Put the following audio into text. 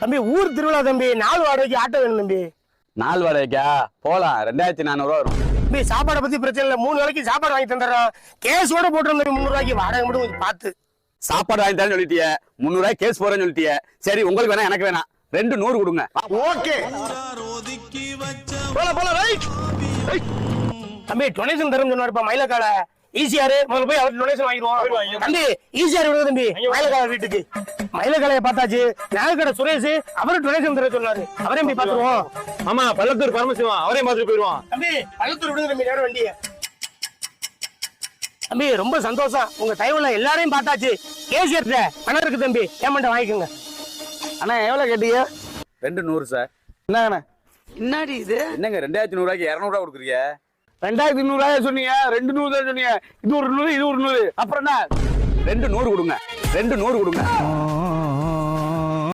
தம்பி ஊர் திருவிழா தம்பி, 4 வாடகைக்கு ஆட்டோ வேணும் தம்பி. 4 வாடகைக்கா? போலாம், 2400 ரூபா வரும். தம்பி சாப்பாடை பத்தி பிரச்சனை இல்ல, 3 வேளைக்கு சாப்பாடு வாங்கி தந்துடுறோம். கேஸோட போட்டுருந்தோம் 300 ரூபாய்க்கு வாடகை மட்டும் கொஞ்சம் பார்த்து. சாப்பாடு வாங்கி தரேன்னு சொல்லிட்டிய, 300 ரூபாய் கேஸ் போறேன்னு சொல்லிட்டிய. சரி, உங்களுக்கு வேணா எனக்கு வேணாம், 2 100 கொடுங்க. ஓகே போல போல ரைட். தம்பி டொனேஷன் தரும் சொன்னாருப்பா மயிலக்கால. ஈசிஆர் முதல்ல போய் அவருக்கு டொனேஷன் வாங்கிடுவோம். தம்பி ஈசிஆர் விடுங்க தம்பி, மயிலக்கால வீட்டுக்கு. மயிலக்காலைய பார்த்தாச்சு. நாகக்கடை சுரேஷ் அவரும் டொனேஷன் தர சொன்னாரு, அவரையும் போய் பார்த்துருவோம். ஆமா, பள்ளத்தூர் பரமசிவம் அவரையும் பார்த்துட்டு போயிடுவோம். தம்பி பள்ளத்தூர் விடுங்க தம்பி, நேரம் வண்டிய. தம்பி ரொம்ப சந்தோஷம், உங்க தயவுல எல்லாரையும் பார்த்தாச்சு. கேசியர் பணம் இருக்கு தம்பி, பேமெண்ட் வாங்கிக்கோங்க. அண்ணா எவ்வளவு கேட்டீங்க? 200 சார். என்னங்கண்ணா என்னடி இது? என்னங்க 2100 ரூபாய்க்கு 200 ரூபா கொடுக்குறீங்க? 2200 ரூபாய் சொன்னீங்க, 200 தான் சொன்னீங்க. இது ஒரு 100 இது ஒரு 100, அப்புறம் என்ன? 2 100 கொடுங்க, 2 100 கொடுங்க.